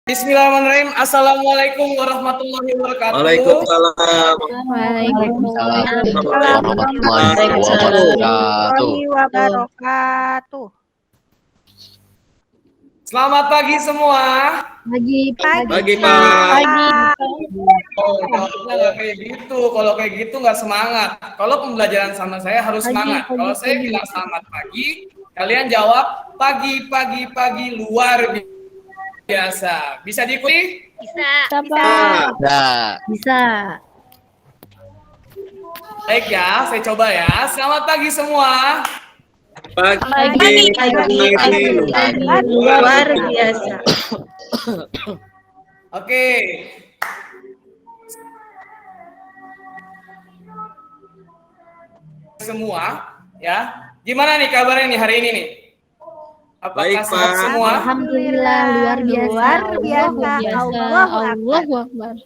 Bismillahirrahmanirrahim. Assalamualaikum warahmatullahi wabarakatuh. Waalaikumsalam. Waalaikumsalam warahmatullahi wabarakatuh. Selamat pagi semua. Pagi. Pagi, Pak. Oh, jawabnya nggak kayak gitu. Kalau kayak gitu nggak semangat. Kalau pembelajaran sama saya harus semangat. Kalau saya bilang selamat pagi, kalian jawab pagi luar biasa. Bisa diikuti? Bisa. Baik ya, saya coba ya. Selamat pagi semua. Pagi. Luar biasa. Oke. Semua, ya. Gimana nih kabarnya nih hari ini nih? Apakah Baik, sehat Pak. semua? Alhamdulillah luar biasa. Allahu Akbar.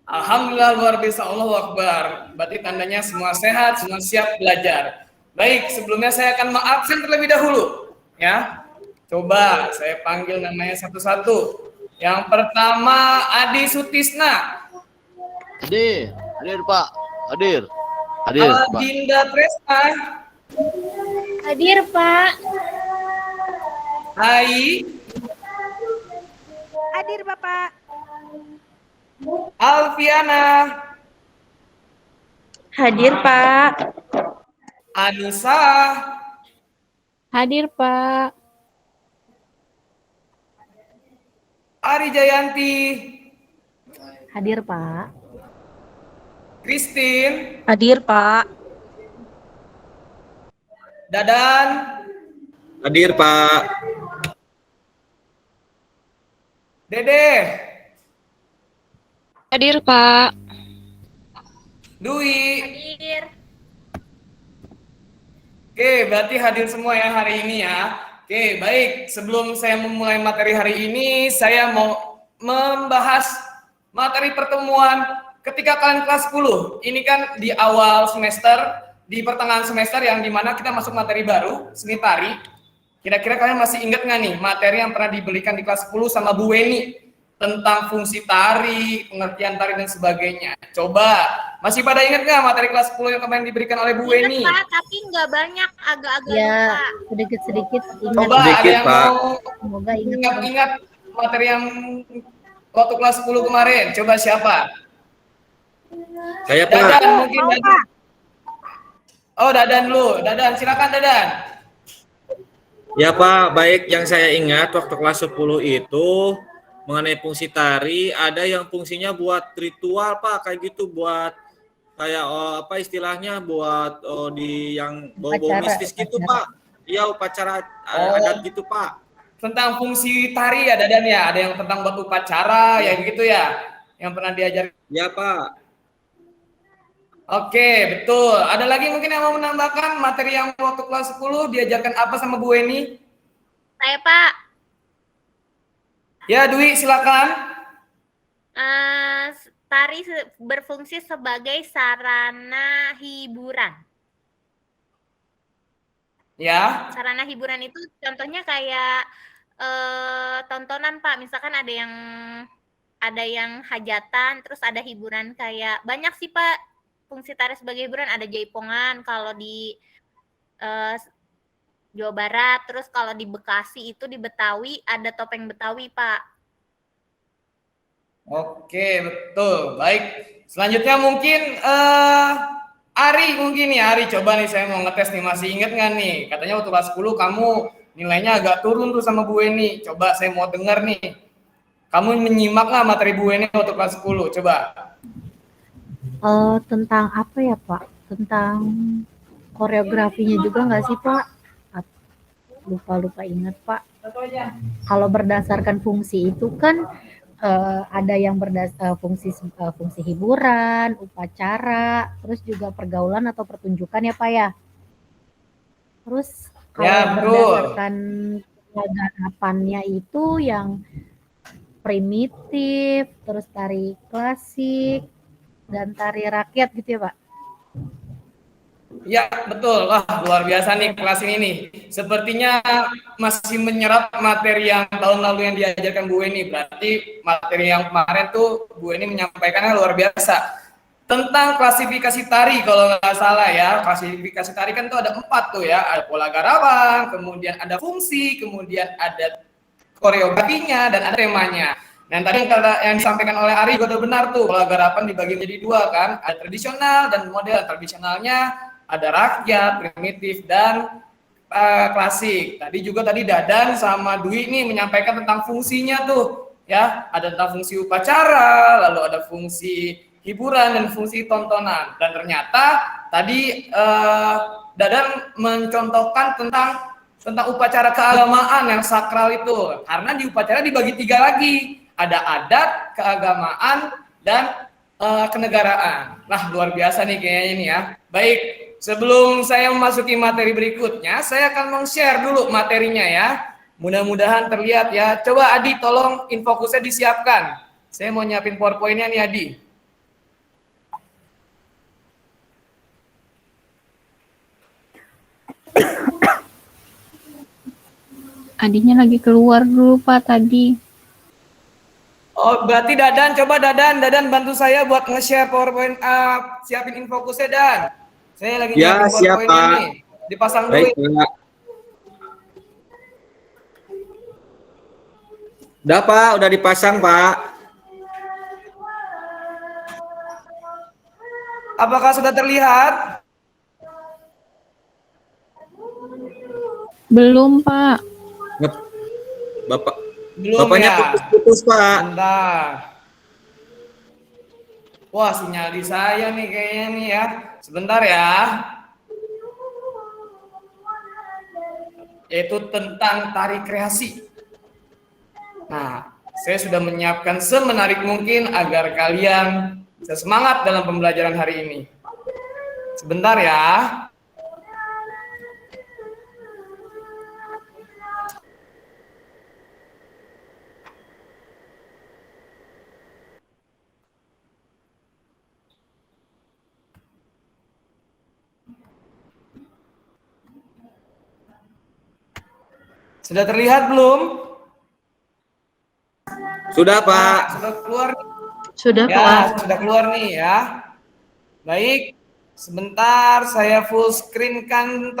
Alhamdulillah luar biasa, Allahu Akbar. Berarti tandanya semua sehat, semua siap belajar. Baik, sebelumnya saya akan mengabsen terlebih dahulu, ya. Coba saya panggil namanya satu-satu. Yang pertama Adi Sutisna. Hadir Pak, hadir Pak. Dinda Tresna. Hadir Pak. Hai. Hadir Bapak. Alfiana. Hadir Pak. Anissa. Hadir Pak. Ari Jayanti. Hadir Pak. Christine. Hadir Pak. Dadan. Hadir, Pak. Dede. Hadir Pak. Dwi. Hadir. Oke, berarti hadir semua ya hari ini ya. Oke, baik. Sebelum saya memulai materi hari ini, saya mau membahas materi pertemuan ketika kalian kelas 10. Ini kan di awal semester, di pertengahan semester yang dimana kita masuk materi baru, seni tari. Kira-kira kalian masih ingat nggak nih materi yang pernah diberikan di kelas 10 sama Bu Weni tentang fungsi tari, pengertian tari dan sebagainya. Coba, masih pada ingat nggak materi kelas 10 yang kemarin diberikan oleh Bu Weni? Ingat Pak, tapi nggak banyak, agak-agak Ya, lupa. sedikit ingat. Coba Sedikit, ada yang Pak. mau Semoga ingat. ingat materi yang waktu kelas 10 kemarin? Coba siapa? Saya, Pak. Dadan mungkin. Dadan. Oh, Dadan dulu. Dadan, silakan Dadan. Ya, Pak. Baik, yang saya ingat waktu kelas 10 itu mengenai fungsi tari, ada yang fungsinya buat ritual, Pak, kayak gitu, buat kayak apa istilahnya, buat di yang bau-bau mistis gitu, Pak. Iya, upacara adat gitu, Pak. Tentang fungsi tari ya Dadan ya. Ada yang tentang buat upacara ya gitu ya. Yang pernah diajar. Ya, Pak. Oke, betul. Ada lagi mungkin yang mau menambahkan materi yang waktu kelas 10 diajarkan apa sama Bu Weni? Saya Pak, Ya, Dwi, silakan. tari berfungsi sebagai sarana hiburan. Ya. Sarana hiburan itu contohnya kayak tontonan Pak. Misalkan ada yang hajatan, terus ada hiburan kayak banyak sih Pak. Fungsi tari sebagai hiburan ada jaipongan kalau di Jawa Barat, terus kalau di Bekasi itu di Betawi ada topeng Betawi Pak. Oke, betul. Baik. Selanjutnya mungkin Ari mungkin nih. Ari, coba nih saya mau ngetes nih. Masih inget nggak nih? Katanya waktu kelas 10 kamu nilainya agak turun tuh sama Bu Weni. Coba saya mau denger nih. Kamu menyimak nggak materi Bu Weni waktu kelas 10? Coba. Tentang apa ya Pak? Tentang koreografinya juga nggak sih Pak? Lupa ingat Pak. Kalau berdasarkan fungsi itu kan ada yang fungsi hiburan, upacara, terus juga pergaulan atau pertunjukan ya Pak ya. Terus kalau berdasarkan pergerakannya itu yang primitif, terus tari klasik dan tari rakyat gitu ya Pak. Ya, betul. Wah, luar biasa nih kelas ini nih. Sepertinya masih menyerap materi yang tahun lalu yang diajarkan Bu Weni. Berarti materi yang kemarin tuh Bu Weni menyampaikannya luar biasa. Tentang klasifikasi tari kalau nggak salah ya. Klasifikasi tari kan tuh ada 4 tuh ya. Ada pola garapan, kemudian ada fungsi, kemudian ada koreografinya, dan ada temanya. Dan tadi yang disampaikan oleh Ari juga udah benar tuh. Pola garapan dibagi menjadi 2 kan. Ada tradisional dan model. Tradisionalnya ada rakyat, primitif, dan klasik. Tadi Dadan sama Dwi nih menyampaikan tentang fungsinya tuh, ya. Ada tentang fungsi upacara, lalu ada fungsi hiburan dan fungsi tontonan. Dan ternyata tadi Dadan mencontohkan tentang upacara keagamaan yang sakral itu. Karena di upacara dibagi 3 lagi. Ada adat, keagamaan, dan kenegaraan. Nah, luar biasa nih kayaknya ini ya. Baik, sebelum saya memasuki materi berikutnya, saya akan meng-share dulu materinya ya. Mudah-mudahan terlihat ya. Coba Adi tolong infokusnya disiapkan. Saya mau nyiapin PowerPoint-nya nih Adi. Adiknya lagi keluar dulu Pak tadi. Oh, berarti coba Dadan bantu saya buat nge-share PowerPoint, siapin infokusnya Dan. Saya lagi Ya, nyiapin siap, PowerPoint-nya Pak. nih. Dipasang Baik, dulu. Pak. Udah, Pak. Udah dipasang, Pak. Apakah sudah terlihat? Belum Pak. Bapak, Belum Bapaknya ya? putus-putus, Pak. Bentar. Wah, sinyal di saya nih kayaknya nih ya. Sebentar ya. Yaitu tentang tari kreasi. Nah, saya sudah menyiapkan semenarik mungkin agar kalian semangat dalam pembelajaran hari ini. Sebentar ya. Sudah terlihat belum? Sudah, Pak. Nah, sudah keluar nih. Sudah Ya, Pak. sudah keluar nih ya. Baik, sebentar saya full screen kan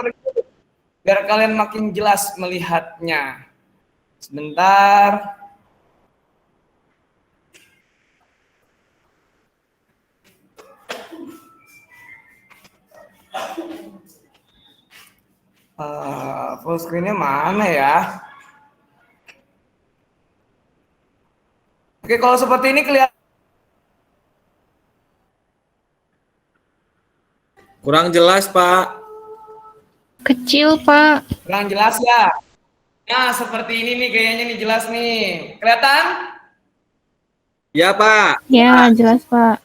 biar kalian makin jelas melihatnya. Sebentar. Full screen-nya mana ya? Oke, kalau seperti ini kelihatan. Kurang jelas, Pak. Kecil Pak. Kurang jelas ya? Nah, seperti ini nih kayaknya nih jelas nih. Kelihatan? Ya, Pak. Ya jelas Pak.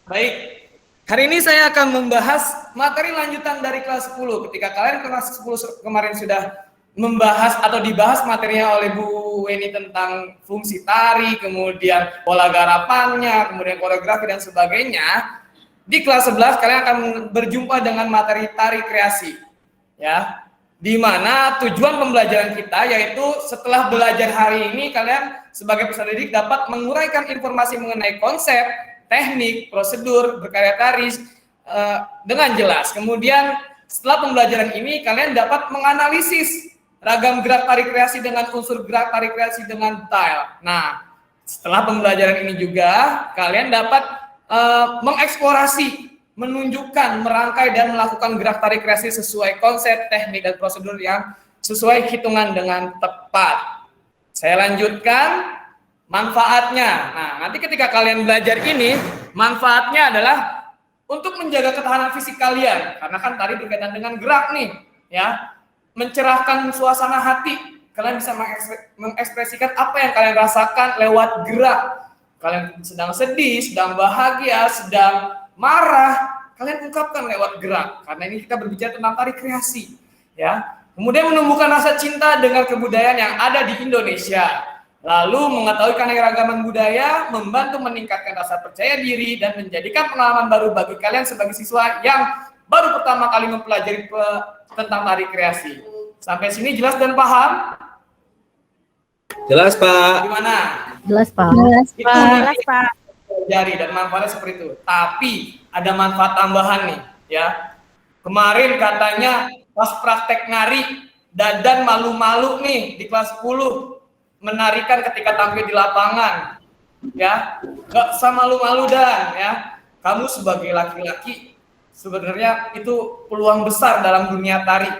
Baik. Hari ini saya akan membahas materi lanjutan dari kelas 10. Ketika kalian kelas 10 kemarin sudah membahas atau dibahas materinya oleh Bu Weni tentang fungsi tari, kemudian pola garapannya, kemudian koreografi dan sebagainya. Di kelas 11 kalian akan berjumpa dengan materi tari kreasi. Ya. Di mana tujuan pembelajaran kita yaitu setelah belajar hari ini kalian sebagai peserta didik dapat menguraikan informasi mengenai konsep, teknik, prosedur, berkarya tari dengan jelas. Kemudian setelah pembelajaran ini kalian dapat menganalisis ragam gerak tari kreasi dengan unsur gerak tari kreasi dengan detail. Nah, setelah pembelajaran ini juga kalian dapat mengeksplorasi, menunjukkan, merangkai dan melakukan gerak tari kreasi sesuai konsep, teknik dan prosedur yang sesuai hitungan dengan tepat. Saya lanjutkan. Manfaatnya. Nah, nanti ketika kalian belajar ini, manfaatnya adalah untuk menjaga ketahanan fisik kalian. Karena kan tadi berkaitan dengan gerak nih, ya. Mencerahkan suasana hati. Kalian bisa mengekspresikan apa yang kalian rasakan lewat gerak. Kalian sedang sedih, sedang bahagia, sedang marah, kalian ungkapkan lewat gerak. Karena ini kita berbicara tentang tari kreasi, ya. Kemudian menumbuhkan rasa cinta dengan kebudayaan yang ada di Indonesia. Lalu mengetahui keanekaragaman budaya, membantu meningkatkan rasa percaya diri dan menjadikan pengalaman baru bagi kalian sebagai siswa yang baru pertama kali mempelajari tentang tari kreasi. Sampai sini jelas dan paham? Jelas, Pak. Gimana? Jelas, Pak. Jelas, Itu Pak. Jelas, Pak. pelajari dan manfaatnya seperti itu. Tapi ada manfaat tambahan nih, ya. Kemarin katanya pas praktek nari, Dadan malu-malu nih di kelas 10 menarikan ketika tampil di lapangan, ya. Gak usah malu-malu Dan, ya. Kamu sebagai laki-laki sebenarnya itu peluang besar dalam dunia tari,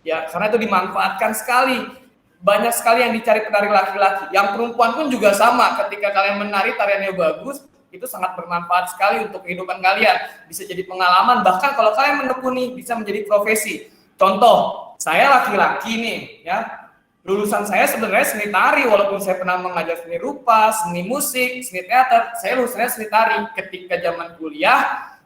ya. Karena itu dimanfaatkan sekali. Banyak sekali yang dicari penari laki-laki. Yang perempuan pun juga sama. Ketika kalian menari tariannya bagus, itu sangat bermanfaat sekali untuk kehidupan kalian. Bisa jadi pengalaman, bahkan kalau kalian menekuni bisa menjadi profesi. Contoh, saya laki-laki nih, ya. Lulusan saya sebenarnya seni tari, walaupun saya pernah mengajar seni rupa, seni musik, seni teater, saya lulusannya seni tari. Ketika zaman kuliah,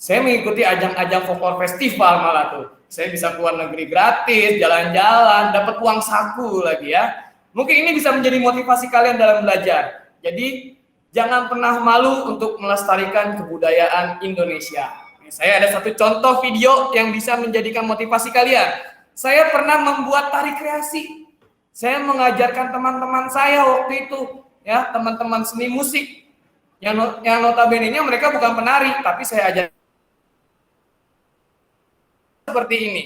saya mengikuti ajang-ajang folklore festival malah tuh. Saya bisa keluar negeri gratis, jalan-jalan, dapat uang saku lagi ya. Mungkin ini bisa menjadi motivasi kalian dalam belajar. Jadi jangan pernah malu untuk melestarikan kebudayaan Indonesia. Saya ada satu contoh video yang bisa menjadikan motivasi kalian. Saya pernah membuat tari kreasi. Saya mengajarkan teman-teman saya waktu itu, ya, teman-teman seni musik yang notabene-nya mereka bukan penari, tapi saya ajar seperti ini.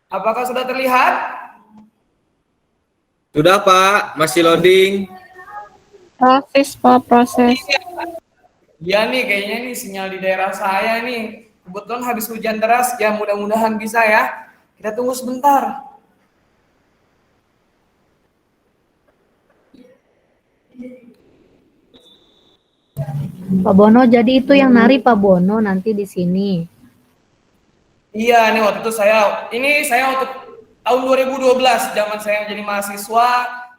Apakah sudah terlihat? Sudah, Pak. Masih loading. Proses, Pak, proses. Ya nih, kayaknya nih sinyal di daerah saya nih. Kebetulan habis hujan deras, ya mudah-mudahan bisa ya. Kita tunggu sebentar. Pak Bono, jadi itu yang nari Pak Bono nanti di sini. Iya, nih waktu itu saya waktu tahun 2012, zaman saya menjadi mahasiswa,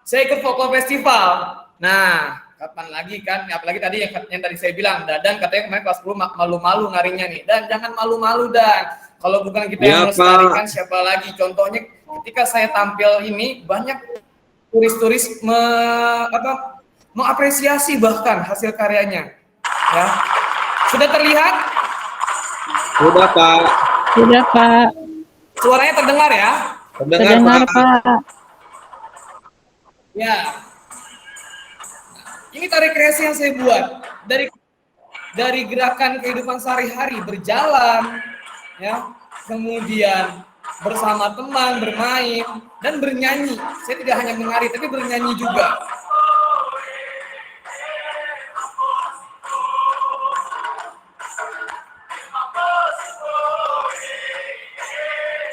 saya ikut folklore festival. Nah, kapan lagi kan? Apalagi tadi yang tadi saya bilang, Dadan katanya kemarin kelas 10 malu-malu narinya nih. Dan jangan malu-malu Dan. Kalau bukan kita yang melestarikan, siapa lagi? Contohnya ketika saya tampil ini banyak turis-turis mengapresiasi bahkan hasil karyanya. Ya. Sudah terlihat? Sudah, Pak. Sudah, Pak. Suaranya terdengar ya? Terdengar, Pak. Ya. Ini tari kreasi yang saya buat dari gerakan kehidupan sehari-hari, berjalan, ya, kemudian bersama teman bermain dan bernyanyi. Saya tidak hanya menari tapi bernyanyi juga.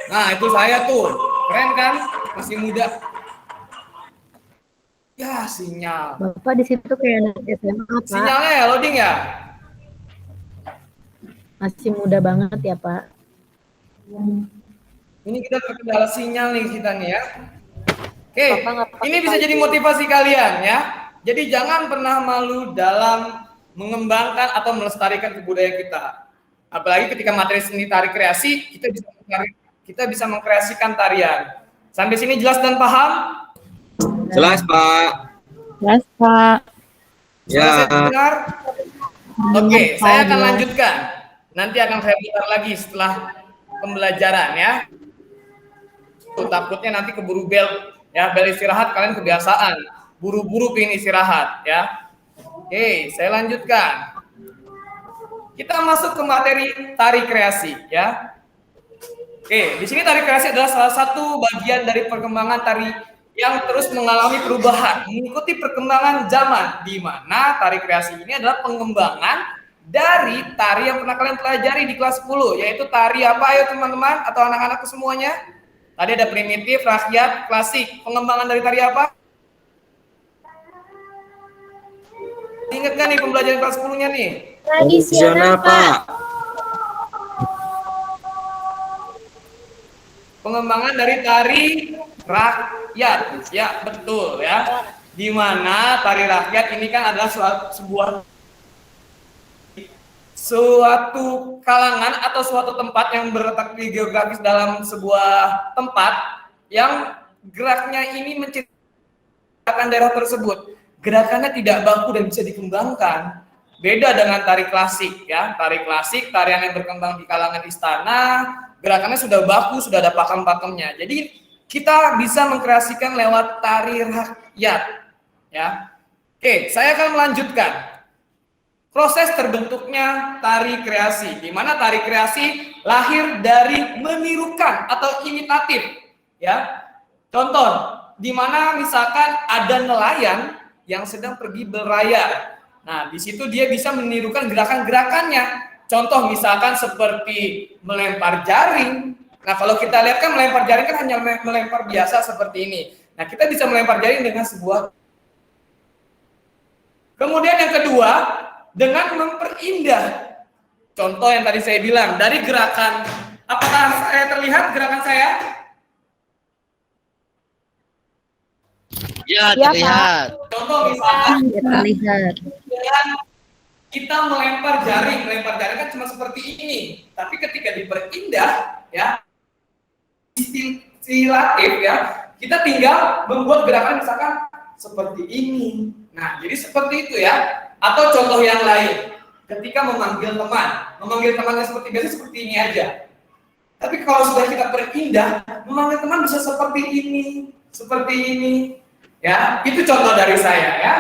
Nah, itu saya tuh. Keren kan? Masih muda. Ya, sinyal. Bapak di situ kayak anak SMA, Pak. Sinyalnya ya, loading ya? Masih muda banget ya, Pak. Ini kita terkendala sinyal nih kita nih ya. Oke, Bapak nggak pakai ini bisa jadi motivasi kalian ya. Jadi jangan pernah malu dalam mengembangkan atau melestarikan kebudayaan kita. Apalagi ketika materi seni tari kreasi, kita bisa mengkreasikan tarian. Sampai sini jelas dan paham? Jelas, Pak. Jelas, Pak. Suara saya Ya. dengar? Oke, saya akan lanjutkan. Nanti akan saya putar lagi setelah pembelajaran ya. Takutnya nanti keburu bel ya, bel istirahat kalian kebiasaan. Buru-buru pengen istirahat ya. Oke, saya lanjutkan. Kita masuk ke materi tari kreasi ya. Oke, di sini tari kreasi adalah salah satu bagian dari perkembangan tari yang terus mengalami perubahan, mengikuti perkembangan zaman, di mana tari kreasi ini adalah pengembangan dari tari yang pernah kalian pelajari di kelas 10, yaitu tari apa ayo teman-teman atau anak-anak semuanya? Tadi ada primitif, rakyat, klasik. Pengembangan dari tari apa? Ingat nggak nih pembelajaran kelas 10-nya nih? Tradisional, Pak. Pengembangan dari tari rakyat, ya betul ya. Di mana tari rakyat ini kan adalah suatu kalangan atau suatu tempat yang berletak di geografis dalam sebuah tempat yang geraknya ini menciptakan daerah tersebut. Gerakannya tidak baku dan bisa dikembangkan. Beda dengan tari klasik ya. Tari klasik, tarian yang berkembang di kalangan istana, gerakannya sudah baku, sudah ada pakem-pakemnya. Jadi kita bisa mengkreasikan lewat tari rakyat ya. Oke, saya akan melanjutkan proses terbentuknya tari kreasi, di mana tari kreasi lahir dari menirukan atau imitatif, ya. Contoh, di mana misalkan ada nelayan yang sedang pergi berlayar. Nah, di situ dia bisa menirukan gerakan-gerakannya. Contoh misalkan seperti melempar jaring. Nah, kalau kita lihat kan melempar jaring kan hanya melempar biasa seperti ini. Nah, kita bisa melempar jaring dengan sebuah. Kemudian yang kedua, dengan memperindah. Contoh yang tadi saya bilang, dari gerakan, apakah saya terlihat gerakan saya? Ya, Iya, terlihat. Contoh misalkan, Ya, terlihat. dengan kita melempar jaring kan cuma seperti ini. Tapi ketika diperindah, ya, istilatif ya, kita tinggal membuat gerakan misalkan seperti ini. Nah, jadi seperti itu ya. Atau contoh yang lain, ketika memanggil temannya seperti biasa seperti ini aja. Tapi kalau sudah kita perindah, memanggil teman bisa seperti ini, ya. Itu contoh dari saya ya.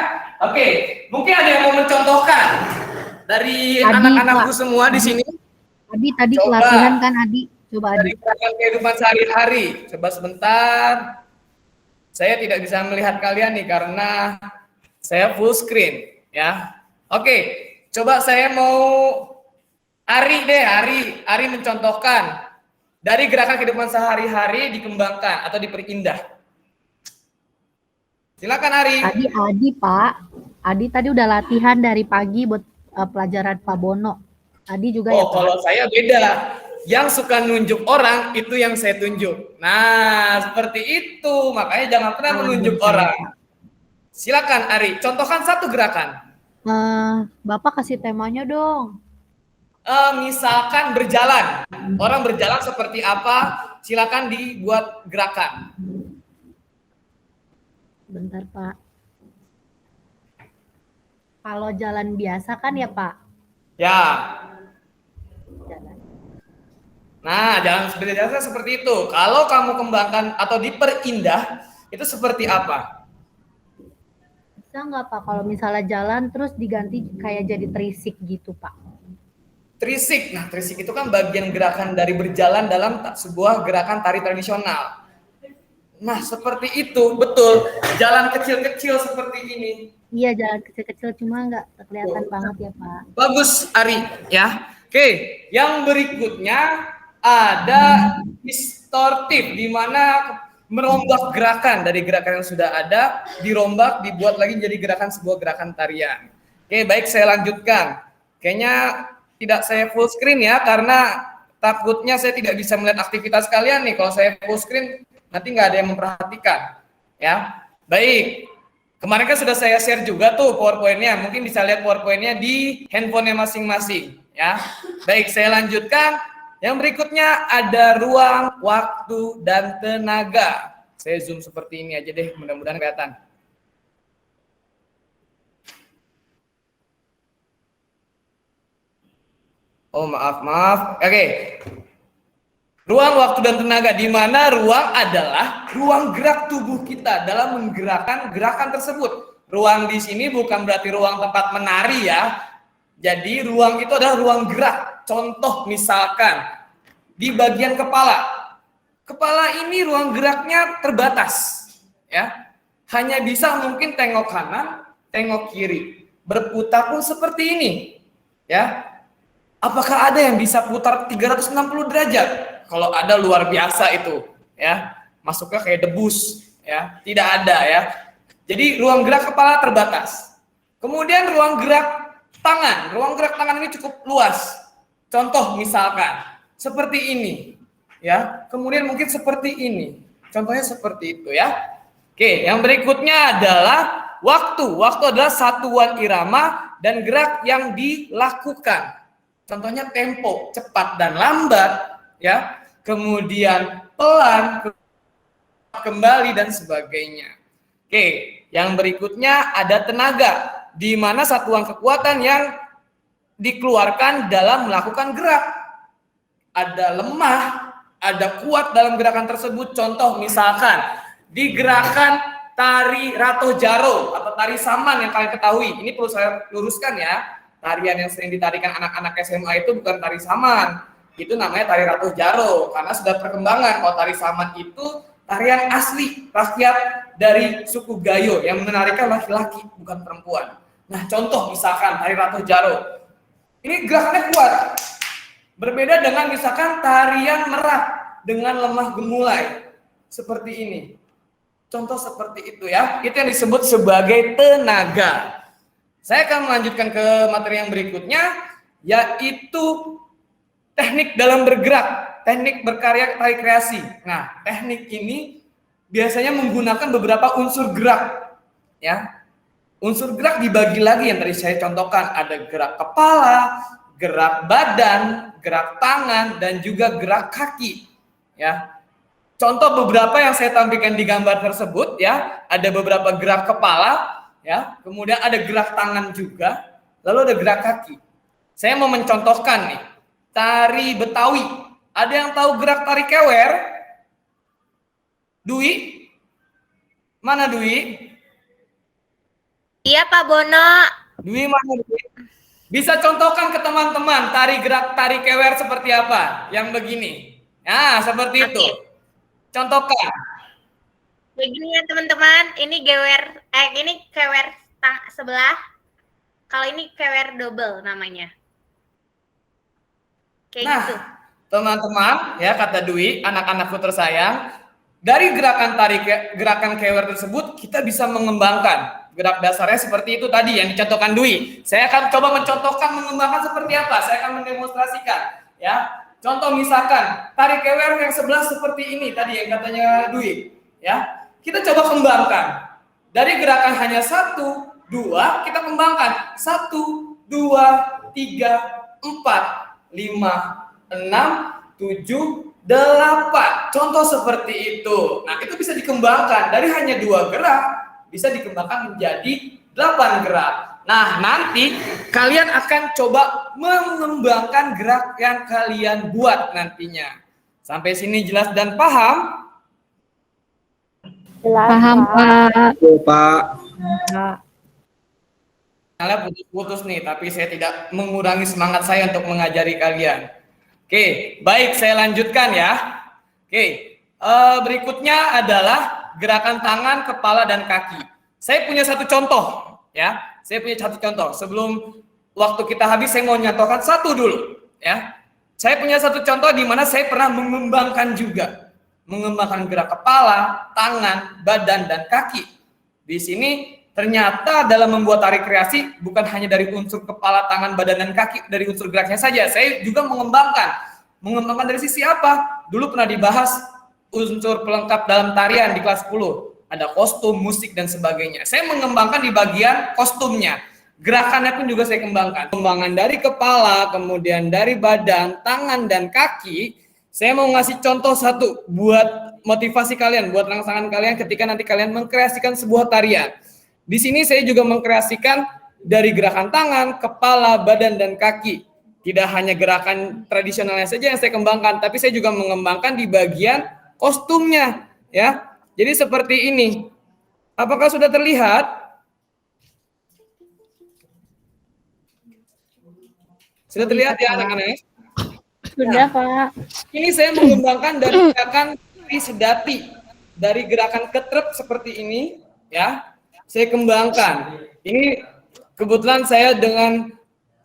Oke, mungkin ada yang mau mencontohkan dari Adi, anak-anakku Pak. semua di sini. Adi tadi Coba. pelatihan kan Adi? Coba Dari Adi. gerakan kehidupan sehari-hari. Coba sebentar. Saya tidak bisa melihat kalian nih karena saya full screen ya. Oke, coba saya mau Ari mencontohkan dari gerakan kehidupan sehari-hari dikembangkan atau diperindah. Silakan Ari. Adi Pak. Adi tadi udah latihan dari pagi buat pelajaran Pak Bono. Adi juga ya Oh, Pak? kalau saya beda. Yang suka nunjuk orang itu yang saya tunjuk. Nah, seperti itu. Makanya jangan pernah menunjuk orang. Silakan Ari, contohkan satu gerakan. Bapak kasih temanya dong. Misalkan berjalan. Orang berjalan seperti apa? Silakan dibuat gerakan. Bentar Pak. Kalau jalan biasa kan ya Pak? Ya. Jalan. Nah, jalan biasa seperti itu. Kalau kamu kembangkan atau diperindah, itu seperti apa? Bisa nggak Pak kalau misalnya jalan terus diganti kayak jadi trisik gitu Pak? Trisik. Nah, trisik itu kan bagian gerakan dari berjalan dalam sebuah gerakan tari tradisional. Nah, seperti itu, betul. Jalan kecil-kecil seperti ini. Iya, jalan kecil-kecil cuma nggak kelihatan banget ya Pak. Bagus, Ari, ya. Oke, yang berikutnya ada distortif, di mana merombak gerakan dari gerakan yang sudah ada, dirombak, dibuat lagi jadi gerakan sebuah gerakan tarian. Oke, baik, saya lanjutkan. Kayaknya tidak saya full screen ya, karena takutnya saya tidak bisa melihat aktivitas kalian nih. Kalau saya full screen, nanti nggak ada yang memperhatikan. Ya, baik. Kemarin kan sudah saya share juga tuh PowerPoint-nya. Mungkin bisa lihat PowerPoint-nya di handphone-nya masing-masing. Ya, baik. Saya lanjutkan. Yang berikutnya ada ruang, waktu, dan tenaga. Saya zoom seperti ini aja deh. Mudah-mudahan kelihatan. Oh maaf. Oke. Ruang, waktu, dan tenaga, di mana ruang adalah ruang gerak tubuh kita dalam menggerakkan gerakan tersebut. Ruang di sini bukan berarti ruang tempat menari ya. Jadi ruang itu adalah ruang gerak. Contoh misalkan di bagian kepala. Kepala ini ruang geraknya terbatas. Ya. Hanya bisa mungkin tengok kanan, tengok kiri. Berputar pun seperti ini. Ya. Apakah ada yang bisa putar 360 derajat? Kalau ada luar biasa itu, ya. Masuknya kayak debus, ya. Tidak ada ya. Jadi ruang gerak kepala terbatas. Kemudian ruang gerak tangan. Ruang gerak tangan ini cukup luas. Contoh misalkan seperti ini, ya. Kemudian mungkin seperti ini. Contohnya seperti itu ya. Oke, yang berikutnya adalah waktu. Waktu adalah satuan irama dan gerak yang dilakukan. Contohnya tempo, cepat dan lambat, ya. Kemudian pelan, kembali dan sebagainya. Oke, yang berikutnya ada tenaga, di mana satuan kekuatan yang dikeluarkan dalam melakukan gerak. Ada lemah, ada kuat dalam gerakan tersebut. Contoh misalkan di gerakan tari Rato Jaro atau tari saman yang kalian ketahui. Ini perlu saya luruskan ya. Tarian yang sering ditarikan anak-anak SMA itu bukan tari saman. Itu namanya tari Rato Jaro karena sudah perkembangan. Kalau tari saman itu tarian asli rakyat dari suku Gayo yang menarikan laki-laki bukan perempuan. Nah, contoh misalkan tari Rato Jaro. Ini gerakannya kuat. Berbeda dengan misalkan tarian merak dengan lemah gemulai. Seperti ini. Contoh seperti itu ya. Itu yang disebut sebagai tenaga. Saya akan melanjutkan ke materi yang berikutnya, yaitu teknik dalam bergerak, teknik berkarya tari kreasi. Nah, teknik ini biasanya menggunakan beberapa unsur gerak. Ya, unsur gerak dibagi lagi yang tadi saya contohkan. Ada gerak kepala, gerak badan, gerak tangan, dan juga gerak kaki. Ya, contoh beberapa yang saya tampilkan di gambar tersebut ya, ada beberapa gerak kepala, ya, kemudian ada gerak tangan juga, lalu ada gerak kaki. Saya mau mencontohkan nih, tari Betawi. Ada yang tahu gerak tari kewer? Dwi? Mana Dwi? Iya Pak Bono. Dwi mana Dwi? Bisa contohkan ke teman-teman gerak tari kewer seperti apa? Yang begini. Nah, seperti itu. Contohkan. Begini ya teman-teman, ini kewer sebelah. Kalau ini kewer double namanya. Kayak gitu. Teman-teman, ya kata Dwi, anak-anakku tersayang, dari gerakan kewer tersebut kita bisa mengembangkan gerak dasarnya seperti itu tadi yang dicontohkan Dwi. Saya akan coba mencontohkan mengembangkan seperti apa. Saya akan mendemonstrasikan, ya. Contoh misalkan tari kewer yang sebelah seperti ini tadi yang katanya Dwi, ya. Kita coba kembangkan. Dari gerakan hanya 1, 2, kita kembangkan 1, 2, 3, 4, 5, 6, 7, 8. Contoh seperti itu. Nah, itu bisa dikembangkan. Dari hanya 2 gerak, bisa dikembangkan menjadi 8 gerak. Nah, nanti kalian akan coba mengembangkan gerak yang kalian buat nantinya. Sampai sini jelas dan paham? Paham, Pak. Pak. Kalian putus-putus nih, tapi saya tidak mengurangi semangat saya untuk mengajari kalian. Oke, baik, saya lanjutkan ya. Oke, berikutnya adalah gerakan tangan, kepala, dan kaki. Saya punya satu contoh, ya. Saya punya satu contoh. Sebelum waktu kita habis, saya mau nyatakan satu dulu, ya. Saya punya satu contoh di mana saya pernah mengembangkan juga, mengembangkan gerak kepala, tangan, badan, dan kaki. Di sini ternyata dalam membuat tari kreasi bukan hanya dari unsur kepala, tangan, badan, dan kaki, dari unsur geraknya saja. Saya juga mengembangkan dari sisi apa? Dulu pernah dibahas unsur pelengkap dalam tarian di kelas 10. Ada kostum, musik, dan sebagainya. Saya mengembangkan di bagian kostumnya. Gerakannya pun juga saya kembangkan. Pengembangan dari kepala, kemudian dari badan, tangan, dan kaki. Saya mau ngasih contoh satu buat motivasi kalian, buat rangsangan kalian ketika nanti kalian mengkreasikan sebuah tarian. Di sini saya juga mengkreasikan dari gerakan tangan, kepala, badan, dan kaki. Tidak hanya gerakan tradisionalnya saja yang saya kembangkan, tapi saya juga mengembangkan di bagian kostumnya, ya. Jadi seperti ini. Apakah sudah terlihat? Sudah terlihat ya anak-anak? Sudah, Pak. Ini saya mengembangkan dari gerakan tari sedati, dari gerakan ketrep seperti ini, ya. Saya kembangkan. Ini kebetulan saya dengan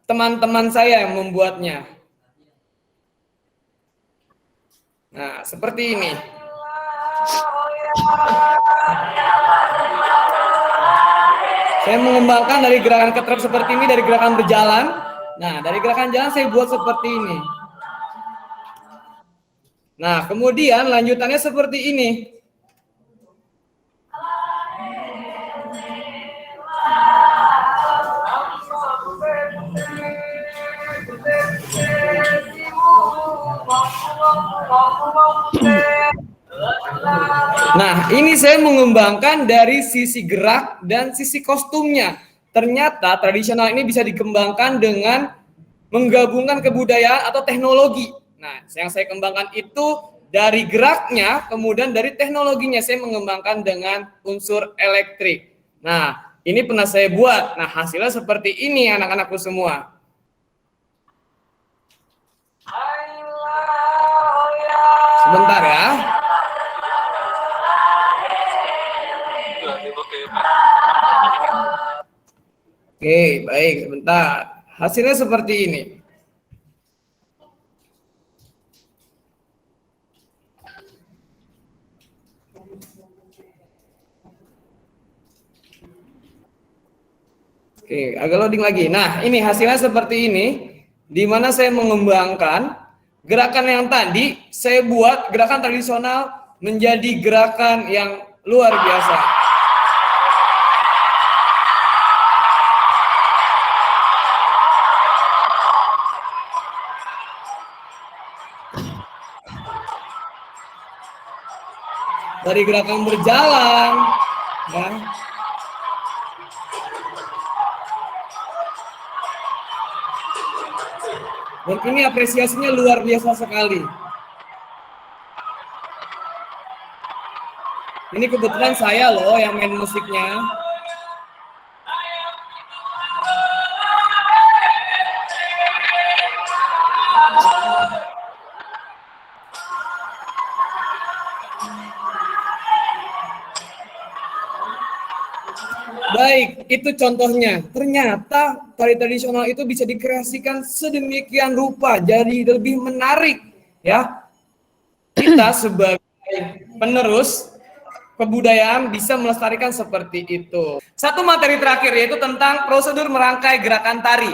teman-teman saya yang membuatnya. Nah, seperti ini. Saya mengembangkan dari gerakan ketrep seperti ini, dari gerakan berjalan. Nah, dari gerakan jalan saya buat seperti ini. Nah, kemudian lanjutannya seperti ini. Nah, ini saya mengembangkan dari sisi gerak dan sisi kostumnya. Ternyata tradisional ini bisa dikembangkan dengan menggabungkan kebudayaan atau teknologi. Nah, yang saya kembangkan itu dari geraknya, kemudian dari teknologinya saya mengembangkan dengan unsur elektrik. Nah, ini pernah saya buat. Nah, hasilnya seperti ini anak-anakku semua. Sebentar ya. Oke, baik, sebentar. Hasilnya seperti ini. Oke, agak loading lagi. Nah, ini hasilnya seperti ini, di mana saya mengembangkan gerakan yang tadi, saya buat gerakan tradisional menjadi gerakan yang luar biasa. Dari gerakan berjalan, ya. Dan ini apresiasinya luar biasa sekali. Ini kebetulan saya loh yang main musiknya. Baik, itu contohnya. Ternyata tari tradisional itu bisa dikreasikan sedemikian rupa, jadi lebih menarik, ya. Kita sebagai penerus kebudayaan bisa melestarikan seperti itu. Satu materi terakhir yaitu tentang prosedur merangkai gerakan tari,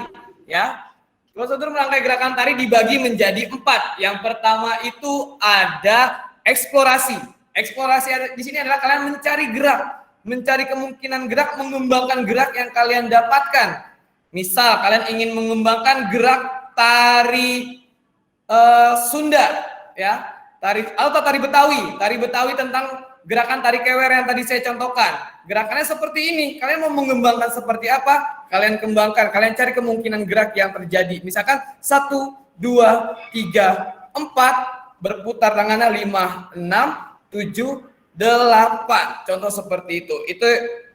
ya. Prosedur merangkai gerakan tari dibagi menjadi 4. Yang pertama itu ada eksplorasi. Eksplorasi di sini adalah kalian mencari gerak, mencari kemungkinan gerak, mengembangkan gerak yang kalian dapatkan. Misal kalian ingin mengembangkan gerak tari Sunda, ya, tari atau tari Betawi tentang gerakan tari kewer yang tadi saya contohkan. Gerakannya seperti ini. Kalian mau mengembangkan seperti apa? Kalian kembangkan. Kalian cari kemungkinan gerak yang terjadi. Misalkan 1, 2, 3, 4, berputar tangannya 5, 6, 7, 8. Contoh seperti itu. Itu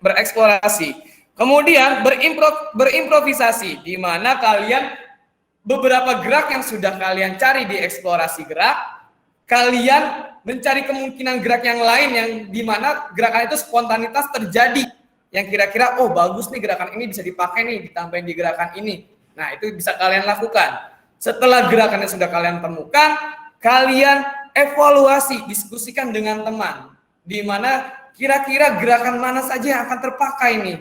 bereksplorasi. Kemudian berimprovisasi, di mana kalian beberapa gerak yang sudah kalian cari di eksplorasi gerak, kalian mencari kemungkinan gerak yang lain yang di mana gerakan itu spontanitas terjadi. Yang kira-kira, oh bagus nih gerakan ini bisa dipakai nih, ditambahin di gerakan ini. Nah, itu bisa kalian lakukan. Setelah gerakan yang sudah kalian temukan, kalian evaluasi, diskusikan dengan teman. Di mana kira-kira gerakan mana saja yang akan terpakai nih.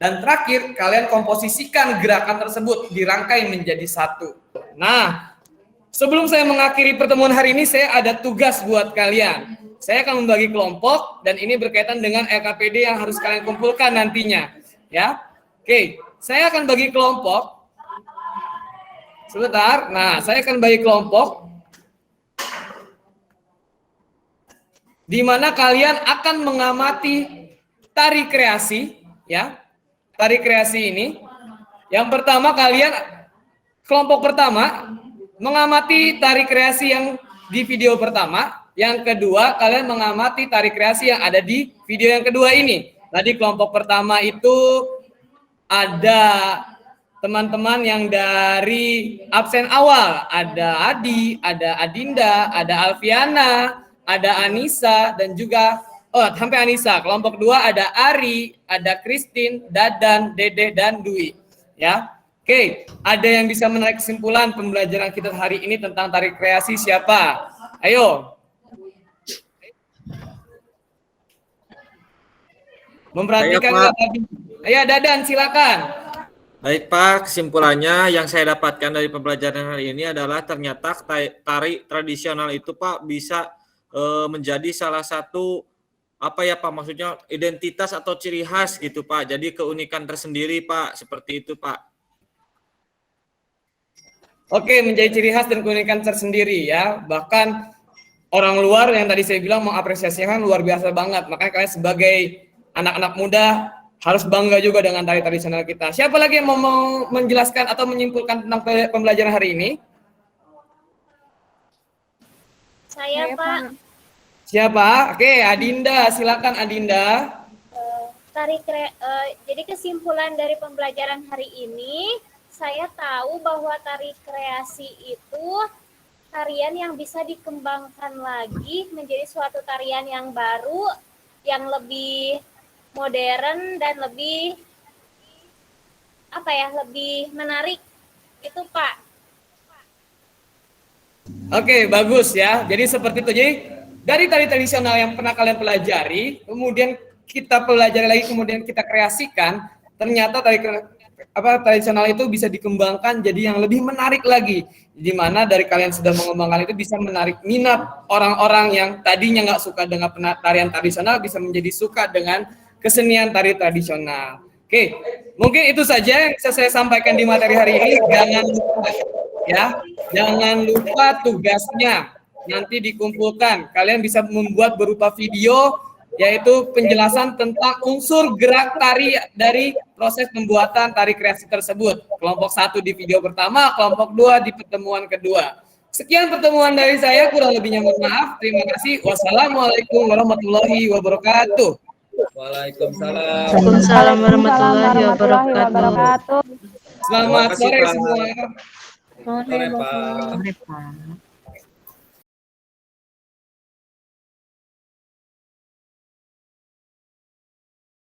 Dan terakhir, kalian komposisikan gerakan tersebut, dirangkai menjadi satu. Nah, sebelum saya mengakhiri pertemuan hari ini, saya ada tugas buat kalian. Saya akan membagi kelompok, dan ini berkaitan dengan LKPD yang harus kalian kumpulkan nantinya. Ya, oke, saya akan bagi kelompok. Sebentar, nah saya akan bagi kelompok. Di mana kalian akan mengamati tari kreasi, ya. Tari kreasi ini. Yang pertama kalian, kelompok pertama, mengamati tari kreasi yang di video pertama. Yang kedua, kalian mengamati tari kreasi yang ada di video yang kedua ini. Tadi kelompok pertama itu ada teman-teman yang dari absen awal. Ada Adi, ada Adinda, ada Alfiana, ada Anissa, dan juga sampai Anissa. Kelompok 2 ada Ari, ada Christine, Dadan, Dede, dan Dwi. Ya, oke. Ada yang bisa menarik kesimpulan pembelajaran kita hari ini tentang tari kreasi siapa? Ayo. Memperhatikan nggak tadi? Ayo Dadan, silakan. Baik Pak, kesimpulannya yang saya dapatkan dari pembelajaran hari ini adalah ternyata tari tradisional itu Pak bisa menjadi salah satu apa ya Pak, maksudnya identitas atau ciri khas gitu Pak. Jadi keunikan tersendiri Pak, seperti itu Pak. Oke, menjadi ciri khas dan keunikan tersendiri ya. Bahkan orang luar yang tadi saya bilang mengapresiasikan luar biasa banget. Makanya kalian sebagai anak-anak muda harus bangga juga dengan tari tradisional kita. Siapa lagi yang mau menjelaskan atau menyimpulkan tentang pembelajaran hari ini? Saya, Pak. Siapa? Oke, Adinda, silakan Adinda. Jadi kesimpulan dari pembelajaran hari ini, saya tahu bahwa tari kreasi itu tarian yang bisa dikembangkan lagi menjadi suatu tarian yang baru, yang lebih modern dan lebih lebih menarik. Itu, Pak. Oke, bagus ya. Jadi seperti itu. Jadi dari tari tradisional yang pernah kalian pelajari, kemudian kita pelajari lagi, kemudian kita kreasikan, ternyata tradisional itu bisa dikembangkan jadi yang lebih menarik lagi. Di mana dari kalian sudah mengembangkan itu bisa menarik minat orang-orang yang tadinya nggak suka dengan tarian tradisional bisa menjadi suka dengan kesenian tari tradisional. Oke, mungkin itu saja yang bisa saya sampaikan di materi hari ini. Jangan lupa tugasnya nanti dikumpulkan. Kalian bisa membuat berupa video, yaitu penjelasan tentang unsur gerak tari dari proses pembuatan tari kreasi tersebut. Kelompok 1 di video pertama, kelompok 2 di pertemuan kedua. Sekian pertemuan dari saya, kurang lebihnya mohon maaf. Terima kasih. Wassalamualaikum warahmatullahi wabarakatuh. Waalaikumsalam. Waalaikumsalam warahmatullahi wabarakatuh. Selamat Terima kasih, sore Pak. semua. Sore, Sore, Pak. Sore, Pak.